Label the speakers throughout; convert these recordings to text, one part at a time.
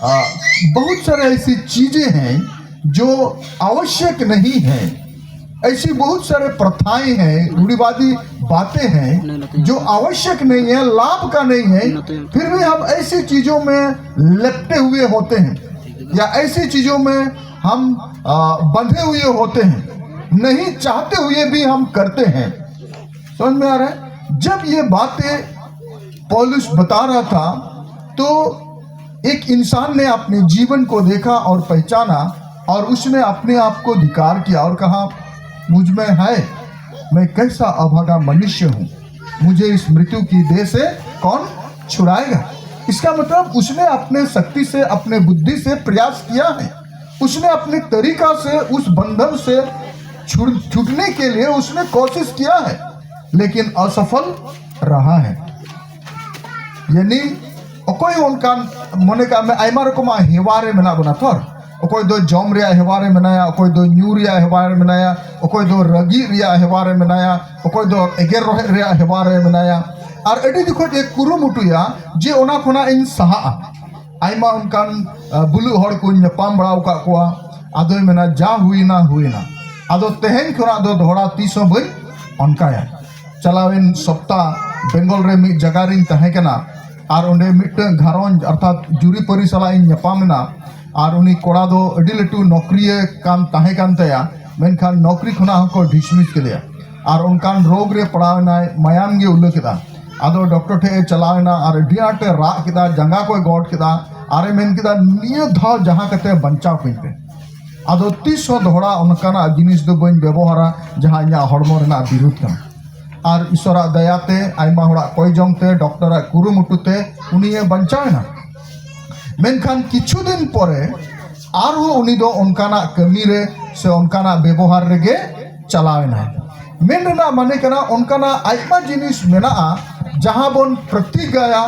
Speaker 1: बहुत सारे ऐसी चीजें हैं जो आवश्यक नहीं हैं। ऐसी बहुत सारे प्रथाएं हैं, रूढ़िवादी बातें हैं जो आवश्यक नहीं है, लाभ का नहीं है, फिर भी हम ऐसी चीजों में लिपटे हुए होते हैं या ऐसी चीजों में हम बंधे हुए होते हैं, नहीं चाहते हुए भी हम करते हैं। समझ में आ रहा है? जब ये बातें पौलुस बता रहा था तो एक इंसान ने अपने जीवन को देखा और पहचाना और उसने अपने आप को धिक्कार किया और कहा, मुझ में है, मैं कैसा अभागा मनुष्य हूँ, मुझे इस मृत्यु की देह से कौन छुड़ाएगा। इसका मतलब उसने अपने शक्ति से, अपने बुद्धि से प्रयास किया है, उसने अपने तरीका से उस बंधन से छूटने के लिए उसने कोशिश किया है, लेकिन असफल रहा है। यानी कोई उनका मने का में आयमा रकम हेवारे मेना बना थर, कोई दो जम रिया हेवारे मेनाया, कोई दो न्यू रिया हेवारे मेनाया, कोई दो रगी रिया हेवारे मेनाया, कोई दो एगेर रोहे रिया हेवारे मेनाया। और एडी दिखो जे कुरुमुटुया जे ओना खोना इन सहा आयमा उनकान बुलु हड़ को न्यापाम बड़ा का कोआ आदो मेना जा हुई ना आदो तेहेन खोना दो धोड़ा तीसों बई उनकाया चलावेन सप्ताह बेंगल रे मी जगह रिन तहे केना और उन्हें मिट्टन घरोंज अर्थात जुरी परी सला इन न्यापामना और उन्हीं कोड़ा दो अडी लटू नौकरी काम तहे कान तया मेनखान नौकरी खुना को डिसमिस के लिया और उनकान रोग रे पड़ावना मायाम गे उल्ले केदा आदो डॉक्टर ठे चलावना और डियाटे रा केदा जंगा को गोट केदा आरे मेन केदा निये धाव जहां कते बंचाव पिनते आदो 30 दोहरा उनकाना जिनिस दो बन व्यवहारा जहां इया हड़मो रेना विरुद्ध का और ईश्वरा दयाते आयमा हड़ा कोई जंगते डॉक्टर कुरुमुटुते उनिये बंचावना मेनखान किछु दिन परे आरो उनी दो उनकाना कमी रे से उनकाना व्यवहार रेगे चलावना मेन रेना माने कना उनकाना आयमा जिनिस मेना जहां बन प्रतिज्ञाया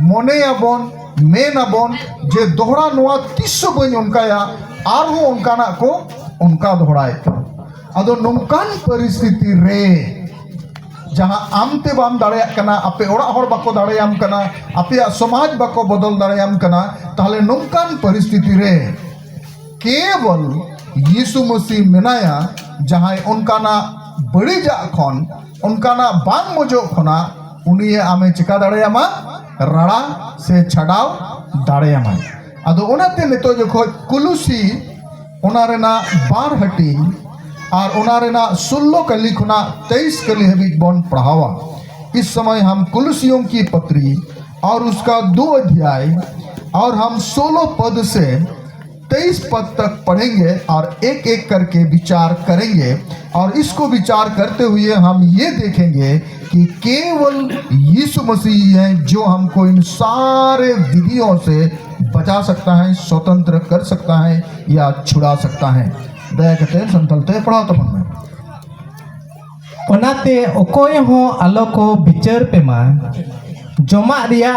Speaker 1: मने आबन मेन आबन जे दोहरा नोआ 30 बन उनकाया आरो उनकाना को उनका दोहराए आदो नोंकान परिस्थिति रे जहां आमते बाम दाड़े कना आपे ओड़ा हर बाको दाड़ेयाम कना आपे समाज बाको बदल दाड़ेयाम कना ताहले नोंकान परिस्थिति रे केवल यीशु मसीह मेनाया जहां उनकाना बड़ी जा खन उनकाना बांग मजो खना उनी आमे चिका दाड़ेयामा राड़ा से छड़ाव दाड़ेयामा आदो ओनाते नितो जखो कुलुसी ओना रेना बार हटी और उनारेना 16 कली खुना 23 कली हबीज बन पढ़ावा। इस समय हम कुलुसियों की पत्री और उसका 2 अध्याय और हम 16 पद से 23 पद तक पढ़ेंगे और एक एक करके विचार करेंगे और इसको विचार करते हुए हम ये देखेंगे कि केवल यीशु मसीह है जो हमको इन सारे विधियों से बचा सकता है, स्वतंत्र कर सकता है या छुड़ा सकता है। दया करते संतलते पढ़ाओ तो मन में
Speaker 2: ओनाते ओकोय हो आलो को बिचार पे मा जमा रिया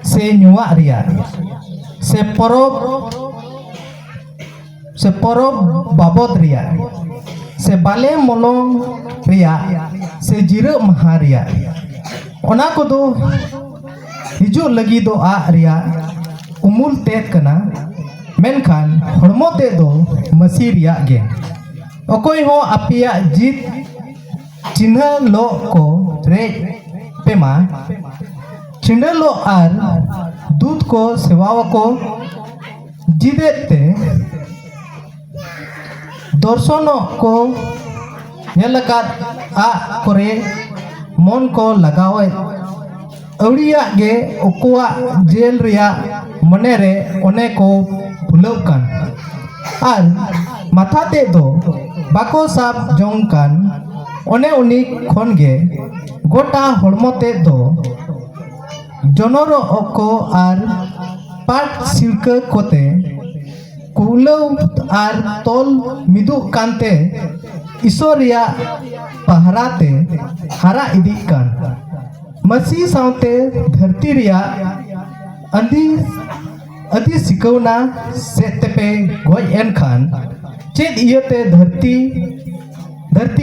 Speaker 2: से नुआ रिया से परब बाबद रिया से बाले मोलोंग रिया से जिरो महा रिया ओना को दो हिजो लगी दो आ रिया उमुल तेत कना मेनखान हड़मो ते दो मसीह रिया गे ओकोय हो अपिया जीत चिन्ह लो को रे पेमा चिन्ह लो आर दूध को सेवाव को जिदेते दर्शन को नेलकात आ करे मन को लगावे अवड़िया गे ओकुआ जेल रिया मने रे ओने को भुलौकान और माथाते दो बाको साब जोंकान ओने उनी खनगे गोटा हड़मोते दो जनरो को और पाट सिरका कोते कुलौ और तोल मिदु कांते ईश्वरिया पहराते हरा इदी कान मसीह सावते धरती रिया अति सिकौना से तेपे गोय एन खान चेद इयते धरती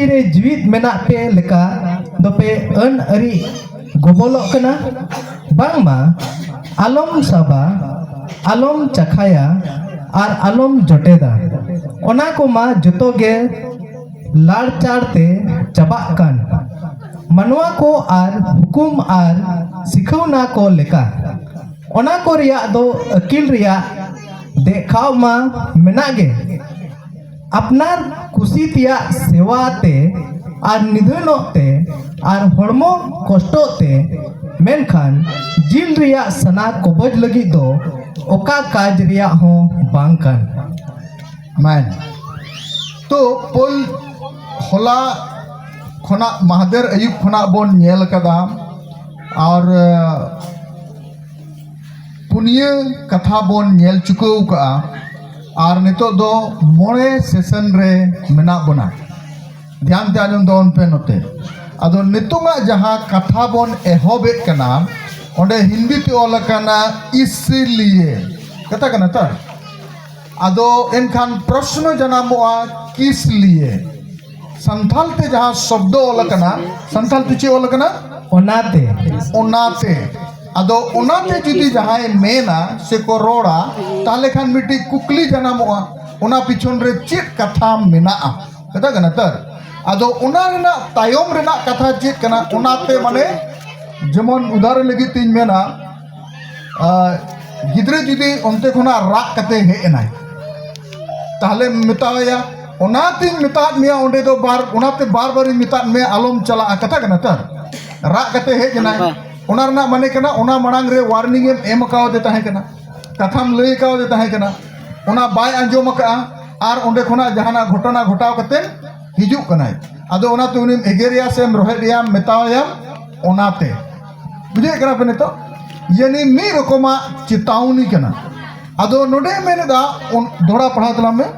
Speaker 2: रे जीवित मेना पे लेका दोपे अन अरी गोबोलो कना बांगमा आलम साबा आलम चखाया और आलम जटेदा ओना को मा जतो गे लाड़ चाड़ते चबाक कान मनवा को आर हुकुम आर सिखौना को लेका ओना को रिया दो अकिल रिया देखाव मा मेनागे अपनार खुशी तिया सेवाते और निधनोते और हड़मो कष्टोते मेनखान जिल रिया सना कबज लगी दो ओका काज रिया हो बांगकान
Speaker 1: मैन तो पोल होला खना महादेर अयुब खना बोन नेल कदा और पुनिया कथा बोन नेल चुकौ का और नितो दो मोड़े सेशन रे मेना बोना ध्यान ते आजम दोन पे नोते अदो नितुंगा जहां कथा बोन एहोबे कना ओंडे हिंदी ते ओल कना इसलिए कथा कना त अदो एनखान प्रश्न जनामोआ किस लिए संथाल ते जहां शब्द ओल कना संथाल ते चे ओल कना
Speaker 2: ओनाते
Speaker 1: ओनाते अदो ओनाते जुदी जहां मेना से को रोड़ा ताले खान मिट्टी कुकली जनामोआ ओना पिछन रे चेत कथा मेना कथा कना तर अदो ओना रेना तायम रेना कथा चेत कना ओनाते माने जेमन उदाहरण लगी तीन मेना गिद्रे जुदी ओनते खना राग कते हे एनाय ताहले मिताया ओनातिन मितात मिया ओंडे दो बार ओनाते बार बार मितात में आलम चला कथा कना तर राग कते हे एनाय ओना रना माने कना ओना मणांग रे वार्निंग एम काव दे ताहे कना कथाम लई काव दे ताहे कना ओना बाय अंजोम का आर ओंडे खना जहाना घटना घटाव कते हिजु कनाय आदो ओना तो उनी एगेरिया सेम रोहेडिया मेताया ओनाते बुझे कना पे तो यानी मी रकमा चेतावनी कना आदो नोडे मेनेदा धोड़ा पढ़ा तला में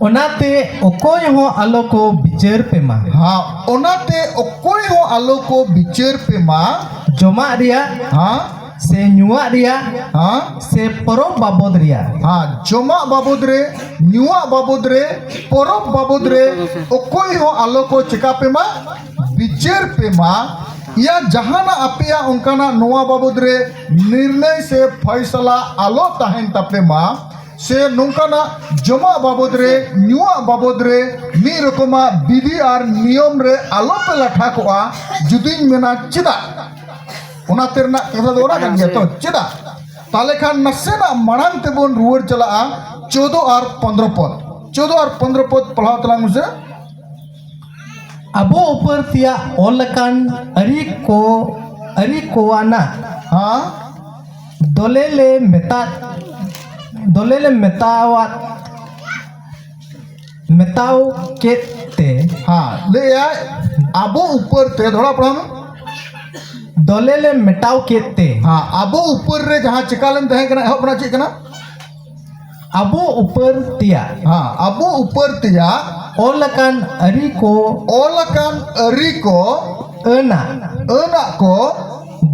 Speaker 2: ओनाते ओकोय हो आलो को बिचार पे मा
Speaker 1: हाँ ओनाते ओकोय हो आलो को बिचार पे मा
Speaker 2: जमा रिया
Speaker 1: हाँ
Speaker 2: से नुआ रिया
Speaker 1: हाँ
Speaker 2: से परब बाबद रिया
Speaker 1: हाँ जमा बाबद रे नुआ बाबद रे परब बाबद रे ओकोय हो आलो को चिका पे मा बिचार पे मा या जहाना अपिया उनकाना नोआ बाबद रे निर्णय से फैसला आलो ताहेन तपे मा से नौकाना जमा बाबद रे नुआ बाबद रे मी रकमा विधि और नियम रे आलो पे लाठा कोआ जुदिन मेना चिदा ओना तेरना कथा दो ना kan गया तो चिदा ताले खान नसेना मणांग ते बोन रुवर चला 14 और 15 पद 14 और 15 पद पढ़ा तला मुझे
Speaker 2: अबो ऊपर तिया ओलकान अरी कोआना
Speaker 1: हाँ
Speaker 2: दोलेले मेताव केते
Speaker 1: हाँ ले या अबो ऊपर ते थोड़ा पढ़ा में
Speaker 2: दोलेले मेटाव केते
Speaker 1: हाँ अबो ऊपर रे जहाँ चिकालन तहे कना हो अपना चिकना
Speaker 2: अबो ऊपर तिया
Speaker 1: हाँ अबो ऊपर तिया
Speaker 2: ओलकान अरी को अना
Speaker 1: को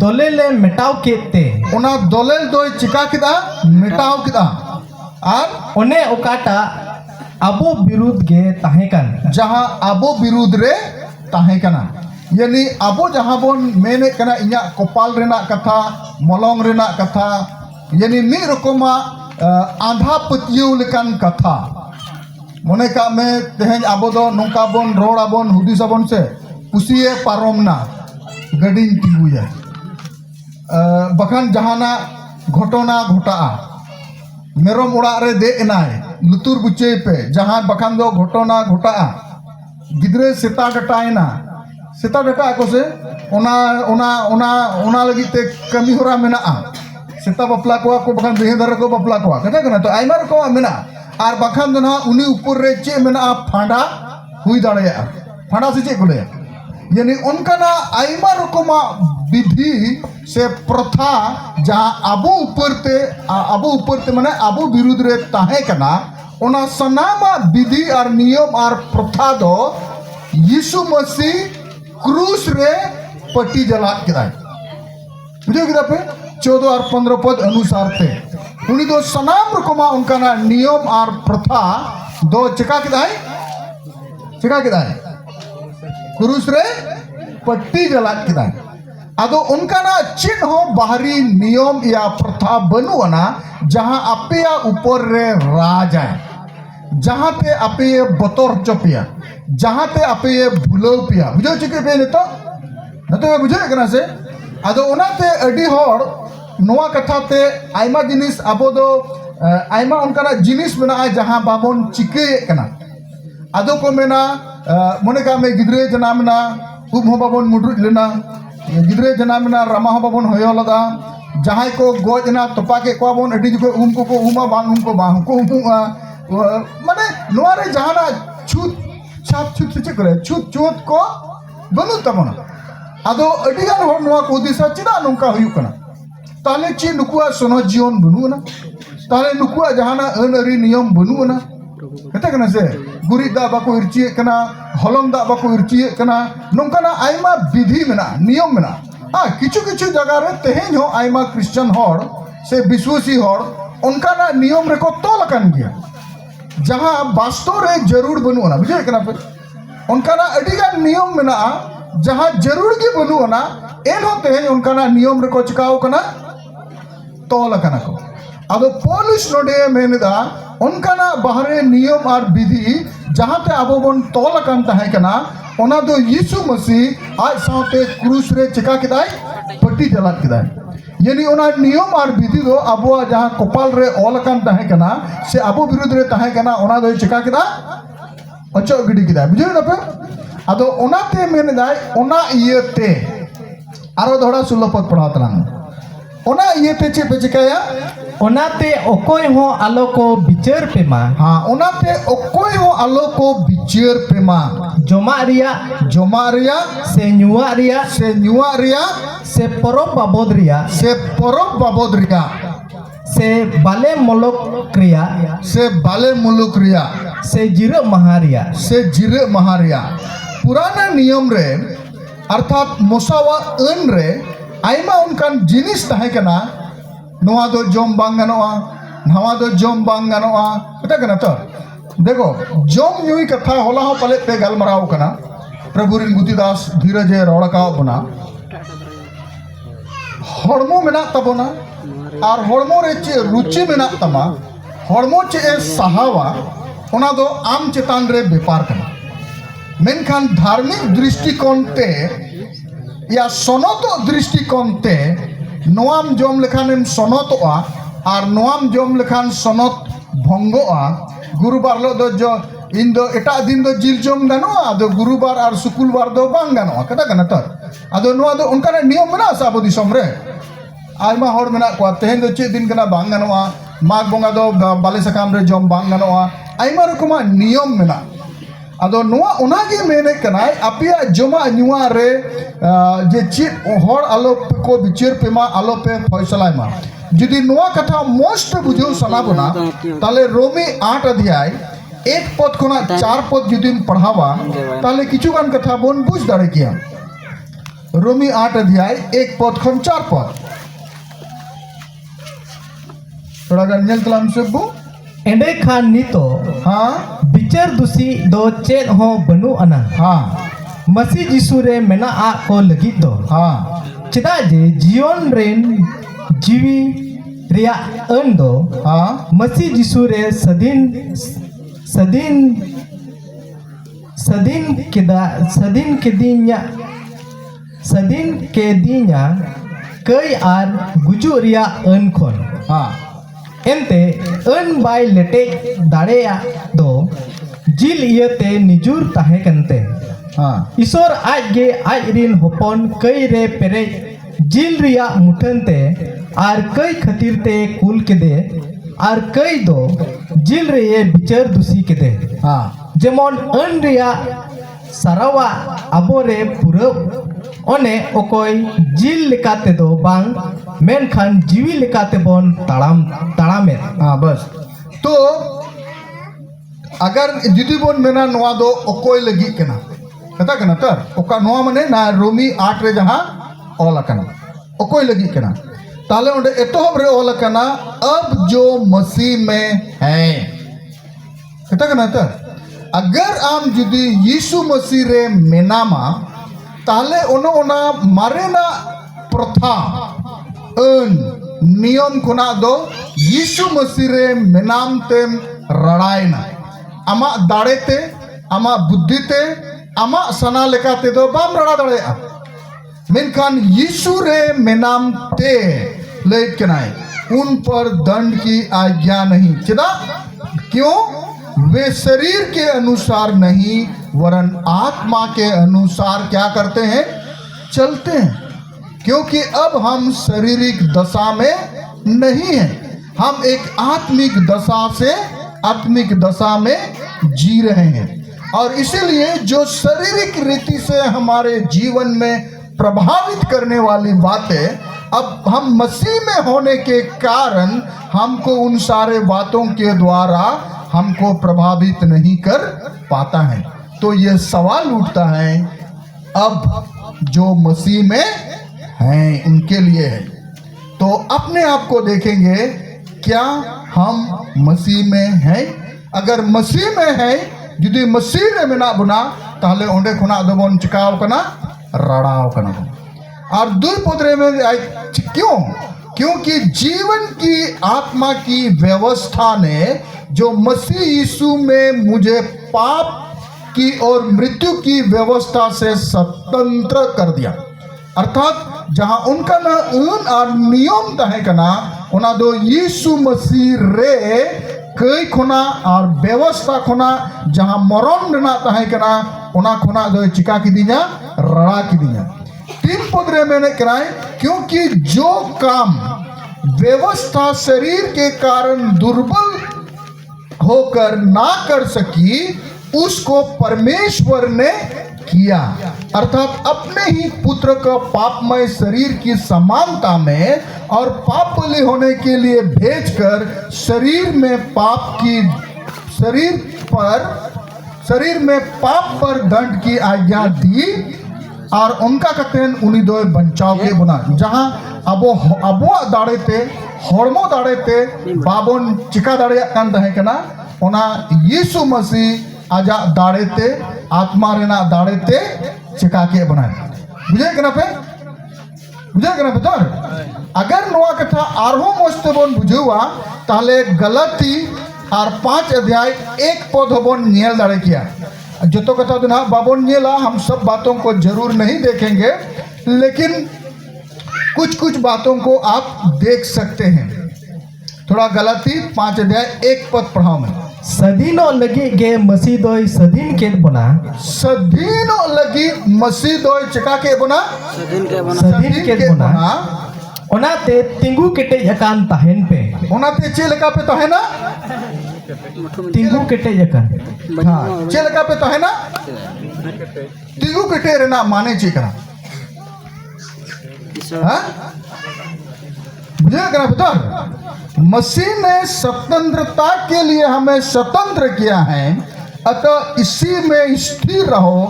Speaker 2: दोलेले मेटाव केते
Speaker 1: ओना दोलेल दो चिका किदा मिटाव किदा और
Speaker 2: ओने ओकाटा अबो विरुद्ध गे ताहेकान
Speaker 1: जहाँ अबो विरुद्ध रे ताहे कना यानी अबो जहाँ बोन मेने कना इन्या कपाल रेना कथा मलंग रेना कथा यानी मी रकमा आधा पतियौ लेकान कथा मने का में तेहें अबो दो नोंका बोन रोड आबोन हुदिस आबोन से पुसिए पारोमना गडिन तिगुया बखान जहाना घटना घटा मेरम उड़ा रे दे एनाय लुतुर बुचे पे जहां बखान दो घटना घटा गिद्रे सेता डटायना सेता डटा को से ओना ओना ओना ओना लगी ते कमी होरा मेना सेता बपला को बखान बेहदर को बपला को कथा कना तो आइमा को मेना आर बखान दो ना उनी ऊपर रे चे मेना फांडा हुई दाड़या फांडा से चे को ले यानी उनका ना आइमा रकमा विधि से प्रथा जहाँ अबो ऊपर ते माने अबो विरुद्ध रे ताहे कना ओना सनामा विधि और नियम और प्रथा दो यीशु मसीह क्रूस रे पट्टी जला किदाय बुझे किदा पे 14 और 15 पद अनुसार थे उनी दो सनाम रकमा उनका ना नियम और प्रथा दो चिका किदाय क्रूस रे पट्टी जला किदाय आदो उनका ना चिन्ह हो बाहरी नियम या प्रथा बनुआना जहां आपया ऊपर रे राज है, जहां ते आपे बतर चपिया, जहां ते आपे भूलो पिया बुझो चिके पे नेतो नतो बुझो कना से आदो ओनाते अडी होड़ नोआ कथा ते आइमा जिनिस आबो दो आइमा उनका जिनिस मेना जहां बाबन चिके कना आदो को मेना मने का में गिद्रे जनामना उब हो बाबन मुडरुज लेना गिद्रे जनामना रामा हो बाबन होयो लदा जहां को गोजना तोपा के को बाबन अडी को उम को उमा बांग उम को बांग को उमा माने नोआरे जहाना छूत छाप छूत से करे छूत छूत को बनु तमना आदो अडिगान होड़ नोआ को दिशा चिदा नोंका हुयु कना ताले ची नुकुआ सोनो जीवन बनुना ताले नुकुआ जहाना अनअरी नियम बनुना कता कना से गुरी दा बाको इरचिए कना हलम दा बाको इरचिए कना नोंकाना आइमा विधि मेना नियम मेना किछु किछु जगह रे तेहेन हो आइमा क्रिश्चियन होड़ से विश्वासी होड़ उनकाना नियम रे को तोल कन गया जहां वास्तव रे जरूर बनुना बुझे कना पे उनकाना अडिगान नियम मेना जहां जरूर के बनुना एन होते हैं उनकाना नियम रे को चिकाओ कना तोल कना को आदो पौलुस नोडे मेनदा उनकाना बाहरे नियम और विधि जहां ते आबो बन तोल कान ताहे कना ओना दो यीशु मसीह आज साथे क्रूस रे चिका किदाय पट्टी जला किदाय यानी ओना नियम और विधि दो आबो जहां कपाल रे ओल कान ताहे कना से आबो विरुद्ध रे ताहे कना ओना दो चिका किदा अचो गिडी किदाय बुझे ना पे आदो ओना ते मेनदाय ओना इयते आरो धोड़ा 16 पद पढ़ा तलांग ओना इयते चे पे चिकाया
Speaker 2: ओनाते ओकोय हो आलो को बिचार पेमा
Speaker 1: हाँ ओनाते ओकोय हो आलो को बिचार पेमा
Speaker 2: जमा रिया से नुआ रिया से परब बाबोद रिया से बाले मुलुक रिया से जिरे महारिया पुराना नियम रे अर्थात मोसावा अन रे आइमा उनकान जिनिस ताहे कना नोआ दो जोम बांग गनोआ नवा दो जोम बांग गनोआ कता कना तो देखो जोम नुई कथा होला हो पले पे गलमराव कना प्रभु रिन गुतिदास धीरज रोड़का बना हड़मो मेना तबना और हड़मो रे चे रुचि मेना तमा हड़मो चे सहावा ओना दो आम चेतान रे व्यापार कना मेनखान धार्मिक दृष्टिकोण ते या सनतो दृष्टिकोण ते नोआम जम लेखान सनतोआ और नोआम जम लेखान सनत भंगोआ गुरुबार लो जो इन दो एटा दिन दो जिल जम गानोआ आदो गुरुबार और शुक्रबार दो बांग गानोआ कता गना तर आदो नोआ दो उनका नियम मेना साबो दिसम रे आइमा होड़ मेना को तेहेन दो चे दिन गना बांग गानोआ माघ बोंगा दो बाले सकाम रे जम बांग गानोआ आइमा रकमा नियम मेना आदो नोआ उनागे मेने कनाय अपिया जमा नुआ रे जे चित होड़ आलो को बिचार पेमा आलो पे फैसला मा यदि नोआ कथा मोस्ट बुझो सनाबना ताले रोमी 8 अध्याय 1 पद कोना 4 पद यदि पढ़ावा ताले किछु गान कथा बोन बुझ दाड़े किया रोमी 8 अध्याय 1 पद खन 4 पद थोड़ा गान नेल तलाम सेबु एंडे खान नीतो
Speaker 1: हाँ
Speaker 2: बिचार दुसी दो चेत हो बनु अना
Speaker 1: हाँ
Speaker 2: मसी जिसु रे मेना आ को लगी दो
Speaker 1: हाँ
Speaker 2: चिदा जे जीवन रेन जीवी रिया अन दो
Speaker 1: हाँ
Speaker 2: मसी जिसु रे सदीन के दिन्या कई आर गुजु रिया अन खोन
Speaker 1: हाँ
Speaker 2: एंते अन बाय लेटे दाड़ेया दो जिल इयते निजुर ताहे कनते
Speaker 1: हाँ
Speaker 2: ईश्वर आज गे आज रिन होपन कई रे पेरे जिल रिया मुठनते आर कई खतीर ते कुल के दे आर कई दो जिल रे ये बिचार दुसी के दे
Speaker 1: हाँ
Speaker 2: जेमन अन रिया सारावा आबो रे पुरो ओने ओकोय जिल लेकाते दो बांग मेनखान जीवी लेकाते बन ताड़ामे
Speaker 1: हाँ बस तो अगर जुदी बोन मेना नोआ दो ओकोय लगी केना कता केना तर ओका नोआ मने ना रोमी 8 रे जहां ओला कना ओकोय लगी केना ताले उंडे एतोहब रे ओला कना अब जो मसीह में है कता केना तर अगर आम जुदी यीशु मसीह रे मेनामा ताले ओनो ओना मारेना प्रथा अन नियम खुना दो यीशु मसीह रे मेनाम तेम रड़ायना आमा दाड़ेते आमा बुद्धिते आमा सना लेकाते दो बाम रड़ा दाड़ेआ मेनखान यीशु रे मेनाम ते लेट कनाए उन पर दंड की आज्ञा नहीं चिदा क्यों वे शरीर के अनुसार नहीं वरन आत्मा के अनुसार क्या करते हैं चलते हैं क्योंकि अब हम शारीरिक दशा में नहीं हैं हम एक आत्मिक दशा में जी रहे हैं और इसीलिए जो शारीरिक रीति से हमारे जीवन में प्रभावित करने वाली बातें अब हम मसीह में होने के कारण हमको उन सारे बातों के द्वारा हमको प्रभावित नहीं कर पाता है। तो यह सवाल उठता है अब जो मसीह में हैं उनके लिए है। तो अपने आप को देखेंगे क्या हम मसीह में हैं? अगर मसीह में है जुदी मसीह रे मेना बुना ताहले ओंडे खुना दोबन चिकाव कना रड़ाव कना और दुई पोदरे में क्योंकि जीवन की आत्मा की व्यवस्था ने जो मसीह यीशु में मुझे पाप की और मृत्यु की व्यवस्था से स्वतंत्र कर दिया अर्थात जहां उनका ना उन और नियम तहे कना उना दो यीशु मसीह रे कई खुना और व्यवस्था खुना जहां मरण रेना तहे कना उना खुना दो चिका की दिया रड़ा की दिया तीन पदरे मैंने कराए क्योंकि जो काम व्यवस्था शरीर के कारण दुर्बल होकर ना कर सकी उसको परमेश्वर ने किया अर्थात अपने ही पुत्र को पापमय शरीर की समानता में और पाप बलि होने के लिए भेजकर शरीर में पाप पर दंड की आज्ञा दी और उनका कतेन उन्हीं दो बचाव के बुना जहां अबो दाड़ेते हड़मो दाड़ेते बाबन चिका दाड़े कान तहे कना ओना यीशु मसीह आजा दाड़ेते आत्मा रेना दाड़ेते चिका के बनाए बुझे कना पे तोर अगर नोआ कथा आरहो मस्त बन बुझुआ ताले गलती और 5 अध्याय 1 पद बन नियल दाड़े किया जो तो कथा दुना बाबन नेला हम सब बातों को जरूर नहीं देखेंगे लेकिन कुछ बातों को आप देख सकते हैं थोड़ा गलती 5 अध्याय 1 पद पढ़ाओ मैं
Speaker 2: सदीनो लगी गे मसीह दोय सदीन के बना
Speaker 1: सदीनो लगी मसीह दोय चिका के बना
Speaker 2: सदीन के बना ओनाते तिंगु केटे यकान ताहेन पे
Speaker 1: ओनाते चे लका पे तो है ना
Speaker 2: तिंगु केटे यकान
Speaker 1: हाँ चे लका पे तो है ना तिंगु केटे रेना माने चे करा हाँ बुझे करा बेटा मसीह ने स्वतंत्रता के लिए हमें स्वतंत्र किया है अतः इसी में स्थिर रहो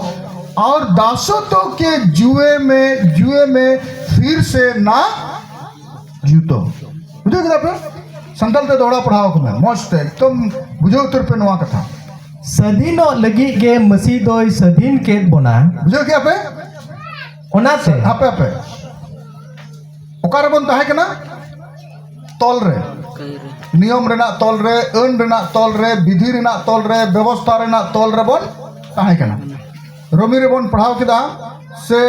Speaker 1: और दासत्व के जुए में फिर से ना जूतो बुझे करा पे संतल ते दौड़ा पढ़ाओ को मैं मस्त एकदम बुझे उतर पे नवा कथा
Speaker 2: सदीनो लगी गे मसीह दोय सदीन के बना
Speaker 1: बुझे क्या पे
Speaker 2: ओनाते
Speaker 1: हाँ पे ओकार बन ताहे कना तोल रे नियम रेना तोल रे अन रेना तोल रे विधि रेना तोल रे व्यवस्था रेना तोल रे बन ताहे कना रोमी रे बन पढ़ाओ किदा से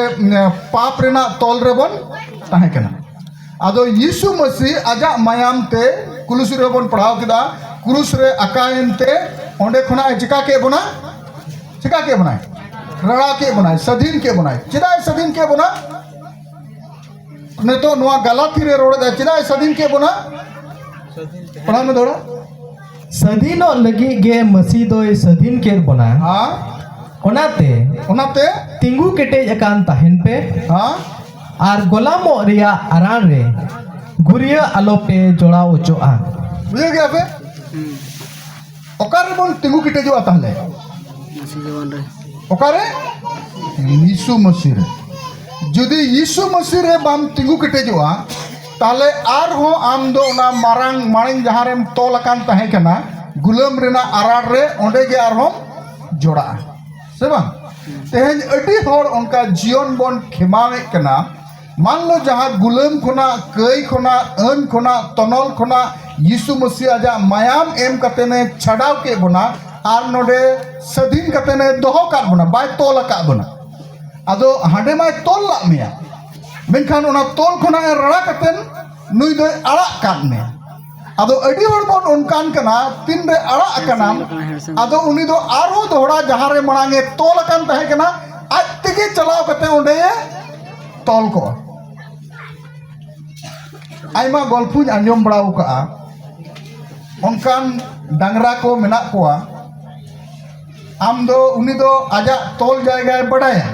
Speaker 1: पाप रेना तोल रे बन ताहे कना आदो यीशु मसीह आजा मायाम ते कुलुस रे बन पढ़ाओ किदा कुलुस रे अकायन ते ओंडे खुना चिका के बनाए रड़ा के बनाए सदीन के बनाए चिदा सदीन के बना ने तो नवा गलाती रे रोड दे चिदा सदीन के बना पढ़ा में थोड़ा
Speaker 2: सदीनो लगी गे मसीह दोय सदीन के बना
Speaker 1: हाँ
Speaker 2: ओनाते तिंगु केटे यकान ताहेन पे
Speaker 1: हाँ
Speaker 2: आर गोलामो रिया आरान रे गुरिया आलो पे जोड़ा ओचोआ
Speaker 1: बुझे गया पे ओकारे बन तिंगु केटे जो आता है ओकारे यीशु मसीह रे जुदी यीशु मसीह रे बाम तिंगु केटे जो ताले आर हो आम दो ना मारंग जहां रेम तोल अकान तहे कना गुलाम रेना आरार रे ओंडे गे आर हो जोड़ा से बांग तेहन अडी होड़ उनका जीवन बन खेमावे कना मान लो जहाँ गुलाम खोना कई खोना अन खोना तनल खोना यीशु मसीह आजा मायाम एम कते ने छड़ाव के बना आर नोडे सधीन कते ने दोहो काट बना बाय तोल का बना आदो हांडे माय तोल ला मिया मेनखान ओना तोल खोना रड़ा कते नुई दो अड़ा काट में आदो अडी हर बोन उनकान कना तीन रे अड़ा कना आदो उनी दो आरो दोहरा जहाँ रे मणांगे तोल कान तहे कना आज तेगे चलाव कते ओंडे तोल को आइमा गल्पुन आंजम बड़ाव का उनकान डांगरा को मेना कोआ आम दो उनी दो आजा तोल जाएगा बड़ाया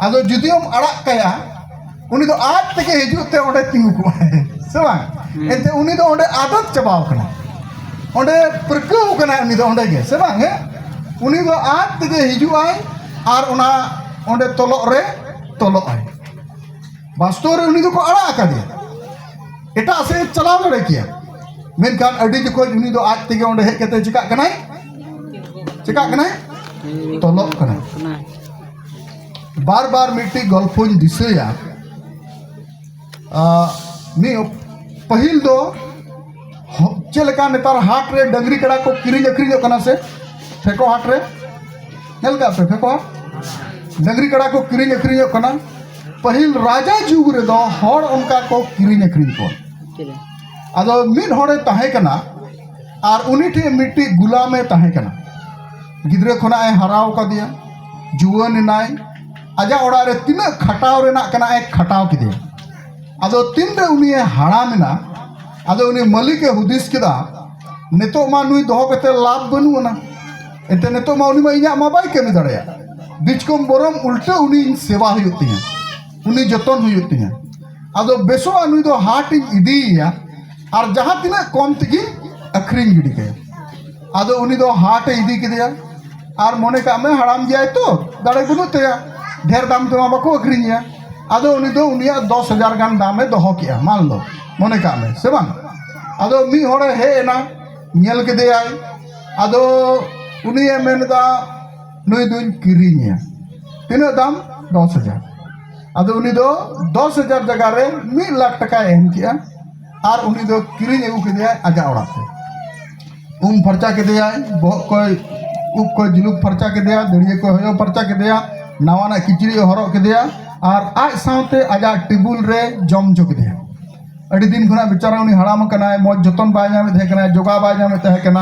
Speaker 1: आदो जुदियम अड़ा कया उनी दो आज तक हिजुते ओंडे तिंगु को से बांग एंते उनी दो ओंडे आदत चबाव कना ओंडे प्रकव कना उनी दो ओंडे गे से बांग उनी दो आज तक हिजुआय आर ओना ओंडे तोलो रे तोलो आय वास्तव रे उनी दो को अड़ा का दिया एटा से चलाव दड़े किया मेनखान अडी जको उनी दो आज तक ओंडे हेज कते चिका कनाय तोलो कना बार बार मिट्टी गल्पुन दिसया मी पहिल दो चेलका नेतार हाट रे डंगरी कड़ा को किरिंग अखरिंग कना से फेको हाट रे नेलका पे फेको डंगरी कड़ा को किरिंग अखरिंग कना पहिल राजा जुग रे दो हड़ उनका को किरिंग अखरिंग को आदो मिन हड़े ताहे कना आर उनी ठे मिट्टी गुलामे ताहे कना गिद्रे खोना ए हराव का दिया जुवन नाय आजा ओड़ा रे तिना खटाव रे ना कना ए खटाव की दिया आदो तीन रे उनी हाड़ाम ना आदो उनी मलिक हुदिस किदा नेतो मा नुई दोहो कते लाभ बनु ना एते नेतो मा उनी मा इया मा बाय कमी दड़या बिचकम बरम उल्टे उनी सेवा हुयतिया उनी जतन हुयतिया आदो बेसो नुई दो हाट इदिया और जहां तिना कम तगी अखरिंग गिडी के आदो उनी दो हाट इदी किदिया और मने का में हराम गया तो दाड़े बनु तया ढेर दाम तो बाको अखरिंगिया आदो उनी दो उनिया 10,000 गान दामे दोहो किया मान लो मने का में से बांग आदो मी होड़े हे ना नेल के दे आय आदो उनी ए मेनदा नुई दुन किरिंगिया तिना दाम 10,000 आदो उनी दो 10,000 जगह रे 1 लाख टका एम किया और उनी दो किरिंग अगु के दिया आजा ओड़ा पे फर्चा के दिया बहुत कोई उप कोई जुलूक फर्चा के दिया दड़िए को हयो फर्चा के दिया नवाना किचड़ी हरो के दिया और आज साउते आजा टेबुल रे जम जो के दिया अड़ी दिन खुना बेचारा उनी हराम कना मौज जतन बाय नामे थे कना जोगा बाय नामे थे कना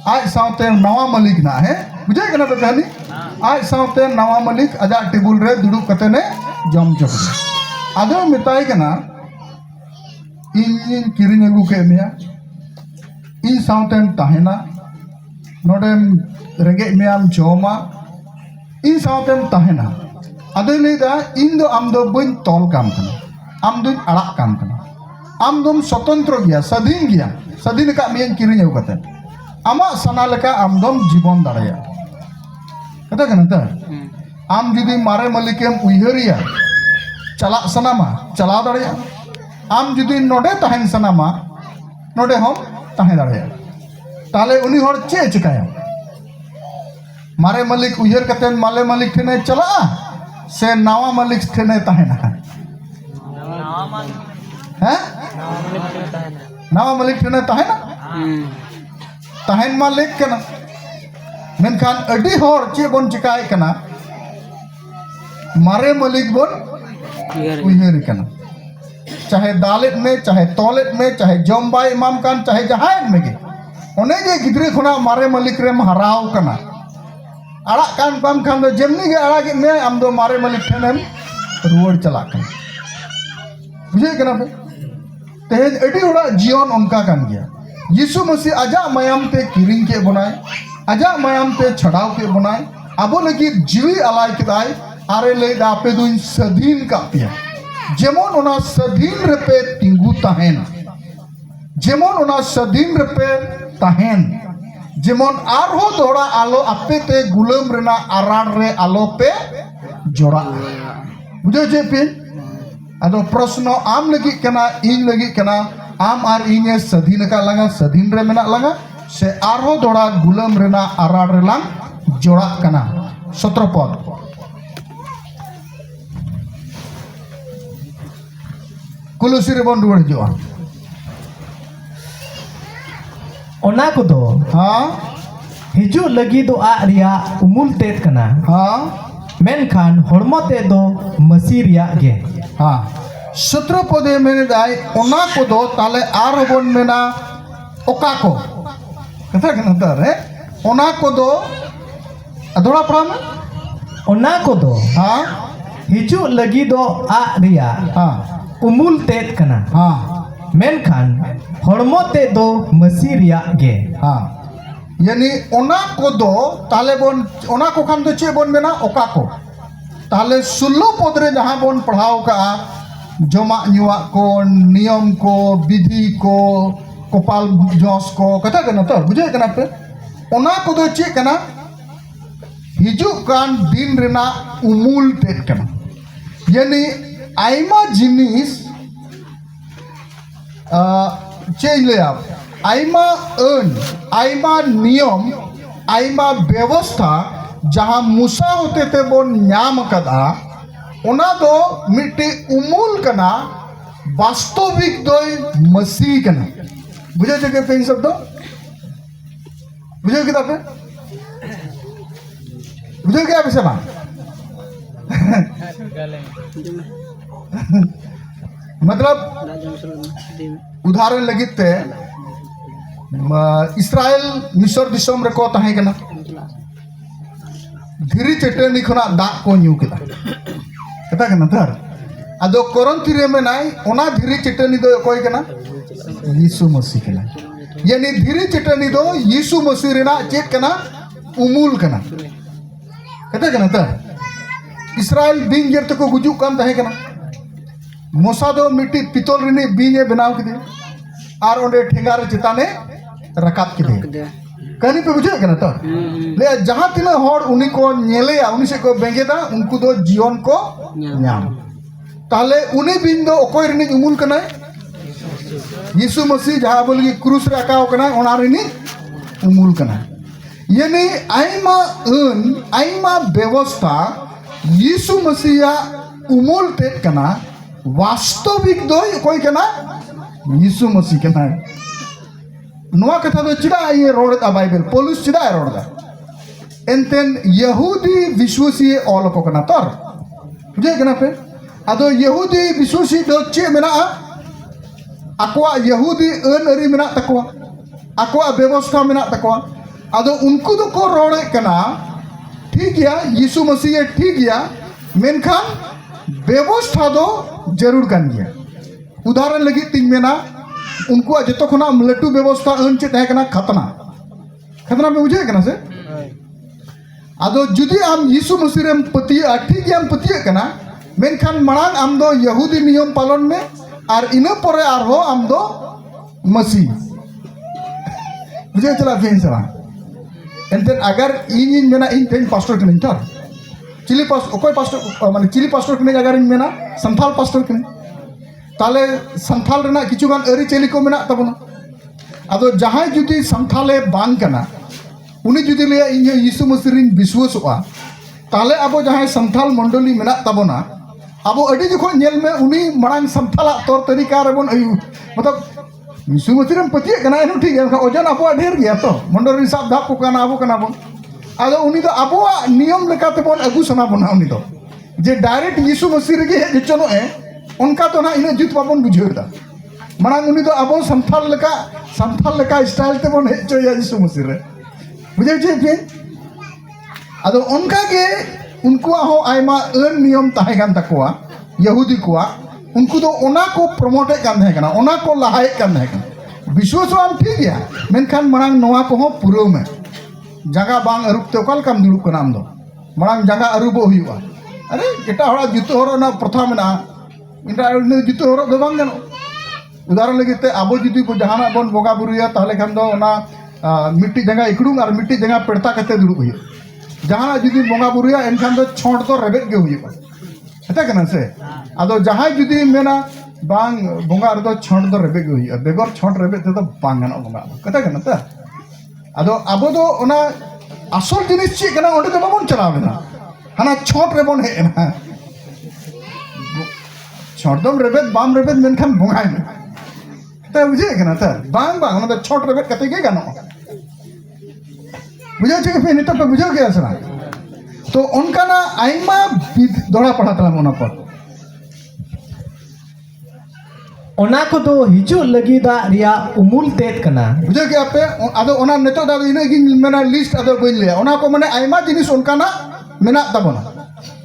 Speaker 1: आज साउते नवा मलिक ना है बुझे कना तो कहानी आज साउते नवा मलिक आजा टेबुल रे दुड़ुब कते ने जम जो के आदो मिताई कना इन किरिंग अगु के मिया इन साउतेम ताहेना नोडेम रेंगे मियाम जोमा इन साउतेम ताहेना आदो लेदा इन दो आम दो बइन तोल काम कना आम दो अड़ा काम कना आम दो स्वतंत्र गया स्वाधीन का मियां किरिंग अगु कते आमा सना लेका आम दो जीवन दाड़ाया कता कना त आम जुदी मारे मलिकेम उयहरिया चला सनामा चला दाड़ाया आम जुदी नोडे तहन सनामा नोडे हम तहे दाड़ाया ताले उनी हर चे चिकाया मारे मलिक उयहर कते माले मलिक ठेने चला से नवा मलिक ठेने तहेना हैं नवा मलिक ठेने तहेना तहन मालिक कना मेनखान अडी हर चे बोन चिकाय कना मारे मलिक बोन उयहर कना चाहे दालेट में चाहे तोलेट में चाहे जम बाय इमाम कान चाहे जहां में गे ओने जे गिद्रे खुना मारे मलिक रे हराव कना अड़ा कान पाम खान दो जेमनी गे अड़ा के में आम दो मारे मलिक ठेनम रुवड़ चला कना बुझे कना पे तेज एडी उड़ा जीवन उनका कान गया यीशु मसीह आजा मायाम ते किरिंग के बनाए आजा मायाम ते छड़ाव के बनाए आबो लगी जीवी अलाय किदाय आरे ले दापे दुइन सदीन का पिया जेमन ओना सदीन रपे तिंगु ताहेन जेमन ओना सदीन रपे ताहेन जेमन आरो दोड़ा आलो आपे ते गुलाम रेना आराड़ रे आलो पे जोड़ा बुझे जे पे आदो प्रश्न आम लगी कना इन लगी कना आम आर इने सदीन का लगा सदीन रे मेना लगा से आरो दोड़ा गुलाम रेना आराड़ रे लांग जोड़ा कना 17 पद कुलुसी रे बन रुआड़ हिजुआ
Speaker 2: ओना कोदो
Speaker 1: हाँ
Speaker 2: हिजु लगी दो आ रिया उमुल तेत कना
Speaker 1: हाँ
Speaker 2: मेनखान हड़मो ते दो मसी रिया गे
Speaker 1: हाँ सत्र पदे मेने दाई ओना कोदो ताले आर बन मेना ओका को कथा कना तर है ओना कोदो अधोड़ा पड़ा में
Speaker 2: ओना कोदो
Speaker 1: हाँ
Speaker 2: हिजु लगी दो आ रिया
Speaker 1: हाँ
Speaker 2: उमुल तेत कना
Speaker 1: हाँ
Speaker 2: मेनखान हड़मो ते दो मसी रिया गे
Speaker 1: हाँ यानी ओना कोदो ताले बन ओना को खान तो चे बन मेना ओका को ताले 16 पद रे जहाँ बन पढ़ाओ का जमा नुआ को नियम को विधि को कपाल जोस को कथा कना तो बुझे कना पे ओना कोदो चे कना हिजु कान दिन रेना उमूल तेत कना यानी आइमा जिनिस चेंज ले आप आइमा आइमा नियम आइमा व्यवस्था जहाँ मुसा होते थे बोन न्याम कदा ओना दो मिट्टी उमूल कना वास्तविक दोय मसीह कना बुझे जगह पे इन सब दो बुझे किताब पे बुझे क्या विषय बा मतलब उदाहरण लगित ते इस्राएल मिस्र दिसम रे को तहे कना धीरी चटनी खना दाग को न्यू केदा कता कना तर अदो कोरंती रे में नाई ओना धीरी चटनी दो कोई कना यीशु मसीह कना यानी धीरी चटनी दो यीशु मसीह रेना चेक कना उमूल कना कता कना तर इस्राएल दिन जेर तको गुजु कान तहे कना मोसा दो मिट्टी पितल रिनी बीने बनाव के और ओंडे ठेंगारे चिताने रकाब के कहानी पे बुझे कना तो ले जहां तिना हर उनी को नेले उनी से को बेंगेदा उनको दो जीवन को न्याम ताले उनी बिन दो ओकोय रिनी उमुल कना यीशु मसीह जहां बोलगी क्रूस रे आकाव कना ओना रिनी उमुल कना यानी आइमा व्यवस्था यीशु मसीहा उमुल तेत कना वास्तविक दो कोई कना यीशु मसीह कना नुआ कथा दो चिड़ा ये रोड दा बाइबल पोलुस चिड़ा रोड दा एंतेन यहूदी विश्वासी ऑल को कना तर बुझे कना पे अदो यहूदी विश्वासी दो चे मेना अकवा यहूदी अन अरी मेना तकवा अकवा व्यवस्था मेना तकवा अदो उनको दो को रोड़े कना ठीक या यीशु मसीह ठीक या मेनखान व्यवस्था दो जरूर कान गया उदाहरण लगी तीन मेना उनको जतो खना लटू व्यवस्था अन चे तहे कना खतना में बुझे कना से आदो जुदी आम यीशु मसीह रे पतिया ठीक या पतिया कना मेनखान मणांग आम दो यहूदी नियम पालन में और इना परे आर हो आम दो मसीह बुझे चला फेन सवा एंते अगर इन मेना इन तेन पास्टर कने तर चिली पास्टर ओकोय पास्टर माने चिली पास्टर कने अगर इन मेना संथाल पास्टर कने ताले संथाल रेना किछुगान अरी चेली को मेना तबना अदो जहां जुदी संथाले बांग कना उनी जुदी ले इन यीशु मसीह रिन विश्वासोआ ताले अब जहां संथाल मंडली मेना तबना अब अडी जखो नेल में उनी मणांग संथाला तौर तरीका रे बन अयु मतलब यीशु मसीह रे पतिए कना एनु ठीक है ओजन अब ढेर गया तो मंडली साब धाप को कना अब कना बन आदो उनी तो अब नियम लेकाते बन अगु सना बना उनी तो जे डायरेक्ट यीशु मसीह रे हे चनो है उनका तो ना इन जुत बाबन बुझेदा मणांग उनी तो अब संथाल लेका स्टाइल ते बन हेचो यीशु मसीह रे बुझे जे पे आदो उनका के उनको हो आयमा अन नियम ताहे कान तकवा यहूदी कोआ उनको तो ओना को प्रमोट कान है कना ओना को लहाय कान है कना विश्वास आम ठीक गया मेनखान मणांग नोआ को हो पुरो में जगह बांग अरुप ते ओकल काम दुड़ुब कना आम दो मणांग जगह अरुबो हुआ अरे एटा हड़ा जुतो हरो ना प्रथा में ना इंटा जुतो हरो दो बांग गनो उदाहरण लगे ते आबो जुदी को जहाना बन बोगा बुरुया ताहले खान दो ओना मिट्टी जगह इकड़ू और मिट्टी जगह पेड़ता कते दुड़ुब हुई जहां जुदी बोगा बुरुया एनखान दो छोड़ तो रेबेट गे हुई हेता कना से आदो जहां जुदी मेना बांग बोगा रे दो छोड़ दो रेबेट गे हुई बेगर छोड़ रेबेट ते तो बांग गनो बोगा कता कना ता आदो आबो दो ओना असल जिनिस चे कना ओंडे तो बाबन चलाव लेना हाना छोट रे बन हे ना छटदम रेबेद बाम रेबेद मेनखान बंगाय में ता बुझे कना ता बांग बांग ओना छट रेबेद कते गे गानो बुझे छे के नितो पे बुझे के आसना तो उनकाना आइमा दोड़ा पढ़ा तला ओना पर
Speaker 2: ओना को तो हिजु लगी दा रिया उमुल तेत कना
Speaker 1: बुझे के आपे आदो ओना नितो दा इने गिन मेना लिस्ट आदो बइन ले ओना को माने आइमा जिनिस उनकाना मेना ताबोना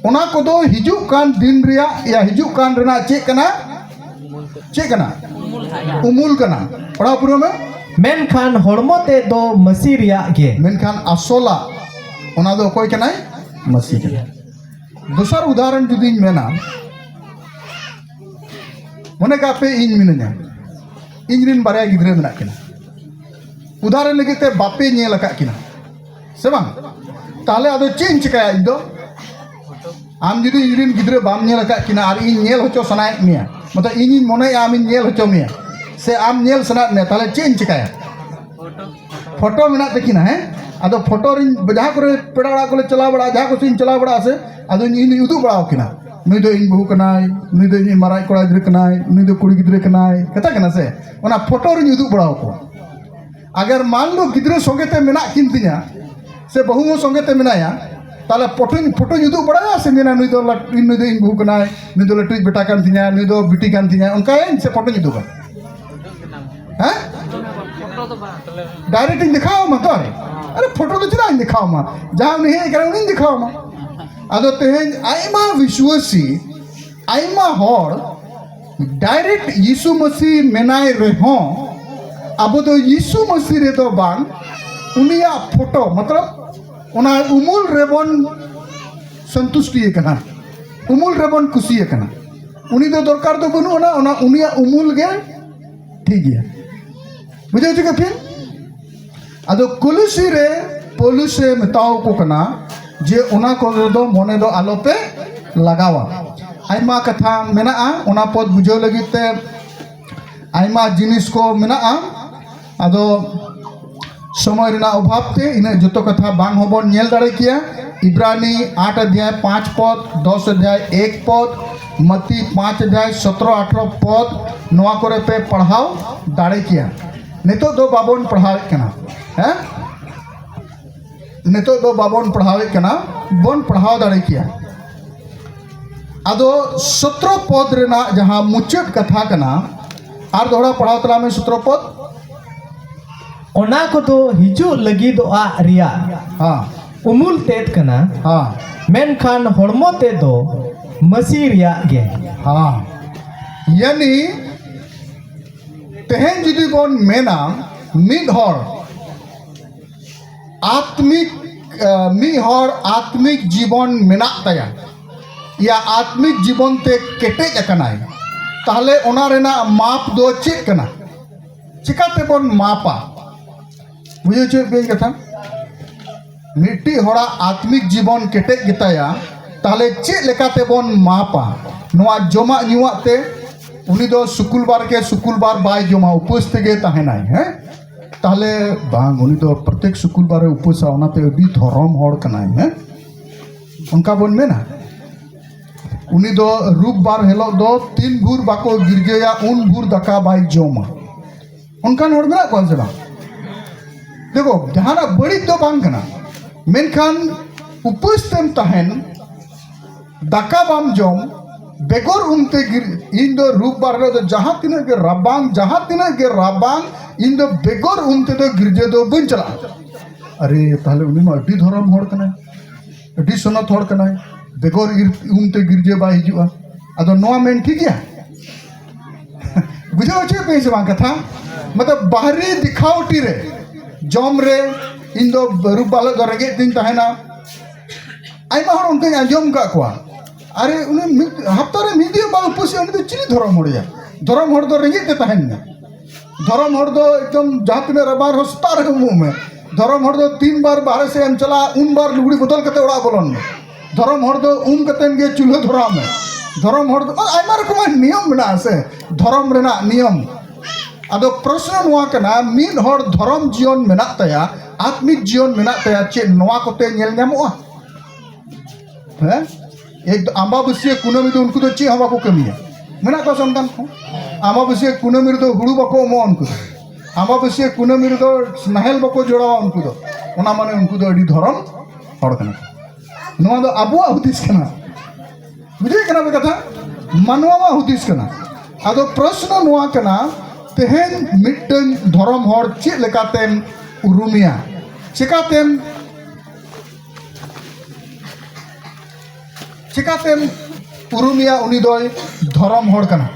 Speaker 1: ओना को दो हिजु कान दिन रिया या हिजु कान रेना चे कना उमुल कना पढ़ा पूरा में
Speaker 2: मेनखान हड़मो ते दो मसी रिया गे
Speaker 1: मेनखान असोला ओना दो कोई कनाय मसी कना दूसरा उदाहरण जुदी मेना मने का पे इन मिनया इंजरिन बारे गिद्रे मेना किना उदाहरण लगे ते बापे नेल लका किना से बांग ताले आदो चेंज चिकाया इदो आम जुदी इंजरिन गिद्रे बाम नेल लका किना आर इन नेल होचो सनाय मिया मतलब इन मने आम इन नेल होचो मिया से आम नेल सना ने ताले चेंज चिकाया फोटो मेना तकिना है आदो फोटो रिन जहाँ करे पेड़ा बड़ा को चला बड़ा जहाँ को सिन चला बड़ा से आदो इन उदू बड़ा किना नुई दो इन बहु कनाय नुई दो इन माराय कोड़ा गिद्रे कनाय नुई दो कुड़ी गिद्रे कनाय कता कना से ओना फोटो रिन उदू बड़ा को अगर मान लो गिद्रे संगे ते मेना किन तिया से बहु संगे ते मेनाया ताले फोटो उदू बड़ा से मेना नुई दो इन बहु कनाय नुई दो लटुई बेटा कान तिया नुई दो बिटी कान तिया उनका से फोटो उदू का हैं डायरेक्ट इन दिखाओ मा तो अरे फोटो तो चला इन दिखाओ मा जहां नहीं है करे उन दिखाओ मा आदो तेहेन आइमा विश्वासी आइमा हर डायरेक्ट यीशु मसीह मेनाय रेहो अब तो यीशु मसीह रे तो बांग उनिया फोटो मतलब ओना उमुल रेबन संतुष्टि कना उमुल रेबन खुशी कना उनी दो दरकार तो बनु ओना उनिया उमुल गे ठीक है बुझे चुके फिर आदो कुलुसी रे पोलुसे मेताओ को कना जे ओना को दो मोने दो आलो पे लगावा आइमा कथा मेना ओना पद बुझो लगी ते आइमा जिनिस को मेना आदो समय रेना अभाव ते इने जतो कथा बांग होबन नेल दाड़े किया इब्रानी 8 अध्याय 5 पद 10 अध्याय 1 पद मत्ती 5 अध्याय 17-18 पद नोआ करे पे पढ़ाओ दाड़े किया नितो दो बाबन पढ़ावे कना हैं नितो दो बाबन पढ़ावे कना बोन पढ़ाव दाड़े किया आदो 17 पद रेना जहां मुचट कथा कना आर दोड़ा पढ़ाव तला में 17 पद
Speaker 2: ओना को तो हिजु लगी दो आ रिया
Speaker 1: हाँ
Speaker 2: उमुल तेत कना
Speaker 1: हाँ
Speaker 2: मेनखान हड़मो ते दो मसी रिया गे
Speaker 1: हाँ यानी तेहेन जुदी बोन मेना मिद हर आत्मिक जीवन मेना तया या आत्मिक जीवन ते केटेज अकनाय ताहले ओना रेना माप दो चेक कना चिकाते बोन मापा बुझे छे बेन कथा मिट्टी होड़ा आत्मिक जीवन केटेज गिताया ताहले चे लेकाते बोन मापा नोआ जमा निवा ते उनी दो शुक्रवार के शुक्रवार बाय जमा उपवास तेगे तहनाय हैं ताहले बांग उनी दो प्रत्येक शुक्रवार उपवास ओनाते अभी धर्म हड़ कनाय हैं उनका बोन मेना उनी दो रूपबार हेलो दो 3 भूर बाको गिरजेया उन भूर दका बाय जमा उनका हड़ मेना कोन से देखो जहाना बड़ी दो बांग कना मेनखान उपवास तेम तहन दका बाम जम बेगोर उमते इन दो रूप बार दो जहां तिना के राबांग इन दो बेगोर उमते दो गिरजे दो बन चला अरे ताहले उनी मा अडी धरम हड़ कना अडी सोनत हड़ कना बेगोर उमते गिरजे बा हिजुआ अदो नोआ मेन ठीक है बुझो छे पे से बांग कथा मतलब बाहरी दिखावटी रे जम रे इन दो रूप बाल दो रेगे दिन तहना आइमा हड़ उनके आंजम का कोआ अरे उन्हें हफ्ता रे मिदियो बा उपसी उन्हें तो चिली धरम हड़िया धरम हड़ दो रेंगे ते तहन ने धरम हड़ दो एकदम जातने रबार हो स्टार है मुंह में धरम हड़ दो 3 बार बाहर से हम चला उन बार लुगड़ी बदल कते ओड़ा बोलन में धरम हड़ दो कतेन गे चूल्हा धरा में धरम हड़ दो आइमा रकम नियम मेना से धरम रेना नियम आदो प्रश्न नोआ कना मिद हड़ धरम जीवन मेना तया आत्मिक जीवन मेना तया चे नोआ कोते नेल न्यामोआ हैं एक आंबाबसिया कुनामी दो उनको तो चे हवा को कमी है मेना को संतान को अमाबस्या कुनामी रे दो हुड़ू बको एमो उनको अमाबस्या कुनामी रे दो नाहेल बको जोड़ावा उनको दो ओना माने उनको दो अडी धरम हड़ कना नोआ दो अबुआ हुदिस कना बुझे कना बे कथा मानवा मा हुदिस कना आदो प्रश्न नोआ कना तेहेन मिटन धरम हड़ चे लेकातेम उरुमिया चिकातेम उरुमिया उनी दोय धरम हड़ कना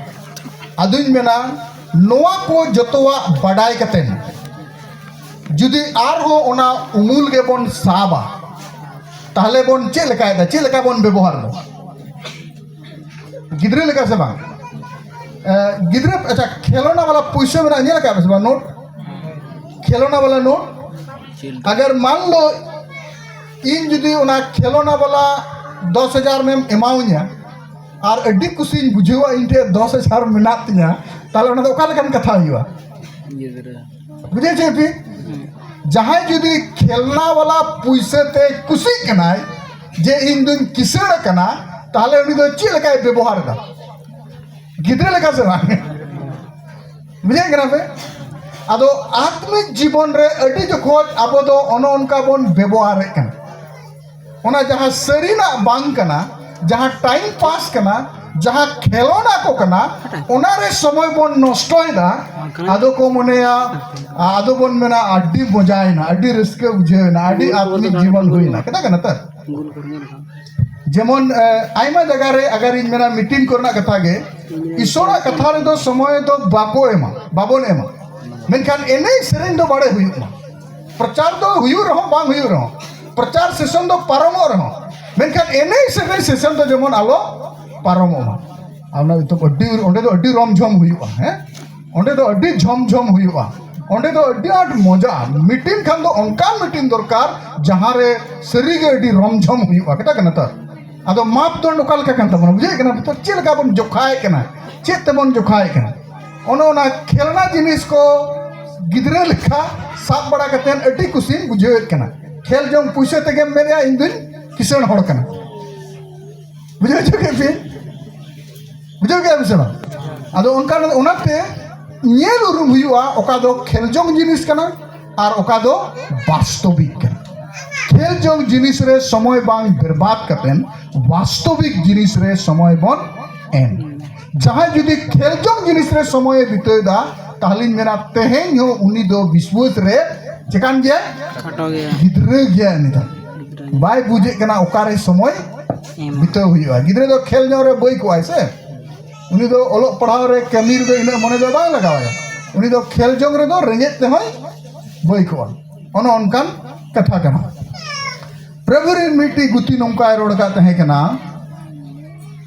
Speaker 1: आदुñ मेना नोआ को जतवा बडाय कतेन जुदी आर हो ओना उमुल गे बोन साबा ताहले बोन चे लेका बोन व्यवहार दो गिद्रे लेका से बांग गिद्रे अच्छा खेलौना वाला पैसा मेरा नहीं लगा बस नोट खेलौना वाला नोट अगर मान लो इन जुदी ओना खेलौना वाला 10,000 में एमाउन्या और अड्डी कुछ बुझेवा इनटे 10,000 मिना तिया ताले ओना दो ओका लेकन कथा हुआ बुझे छे पी जहां जुदी खेलना वाला पैसे ते कुसी कनाय जे इन दिन किसड़ कना ताले उनी दो ची लेका व्यवहार दा गिद्रे लेका से बांग बुझे कना पे आदो आत्मिक जीवन रे अड्डी जखोज आबो दो ono onka bon व्यवहार कना ओना जहां सरीना बांग कना जहां टाइम पास कना जहां खेलोना को कना ओना रे समय बोन नष्टोयदा आदो को मनेया आदो बोन मेना अड्डी मजायना अड्डी रिस्के बुझेना अड्डी आत्मिक जीवन होइना कता कना त जेमन आइमा जगह रे अगर इन मेना मीटिंग करना कथा गे ईश्वरा कथा रे दो समय दो बाको एमा बाबोन एमा मेनखान एने सेरेन दो बड़े हुयुमा प्रचार दो हुयु रहो बांग हुयु रहो प्रचार सेशन दो पारमो रहो मेनखान एने सेशन दो जेमन आलो पारमो मा आना तो अड्डी ओंडे दो अड्डी रम झम हुयुआ हैं ओंडे दो अड्डी झम झम हुयुआ ओंडे दो अड्डी आट मजा मीटिंग खान दो ओनका मीटिंग दरकार जहां रे सरी गे अड्डी रम झम हुयुआ केटा कना त आदो मापदंड ओका लेका कान तबन बुझे कना तो चे लेका बन जोखाय कना चे तबन जोखाय कना ओना खेलना जिनिस को गिद्रे लेखा साब बड़ा कतेन अड्डी कुसिन बुझेत कना खेल जों पैसे तेगे मेरे इन दिन किसान हड़ कना बुझे छके फिर बुझे के बिसना आदो उनका उनाते नेल उरुम हुआ ओका दो खेल जों जिनिस कना और ओका दो वास्तविक कना खेल जों जिनिस रे समय बांग बर्बाद कतेन वास्तविक जिनिस रे समय बन एम जहां जुदी खेल जों जिनिस रे समय बितोयदा ताहलिन मेना तेहेन हो उनी दो विश्वास रे चिकान गया गिद्रे गया निता बाय बुझे कना ओकारे समय बितो हुआ गिद्रे दो खेल जो रे बई को आइसे उनी दो ओलो पढ़ाव रे कमी रे इना मने दो बा लगाया उनी दो खेल जोंग रे दो रेंगे ते होय बई को ono onkan कथा कना प्रभु रे मिटी गुती नोंका रोड का तहे कना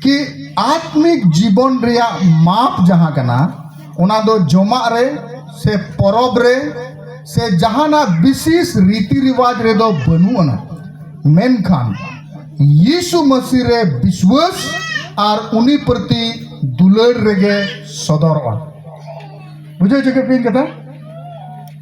Speaker 1: कि आत्मिक जीवन रिया माप जहां कना ओना दो जमा रे से परब रे से जहाना विशेष रीति रिवाज रे दो बनुअना मेनखान यीशु मसीह रे विश्वास और उनी प्रति दुलर रेगे सदरवा बुझे छके पिन कथा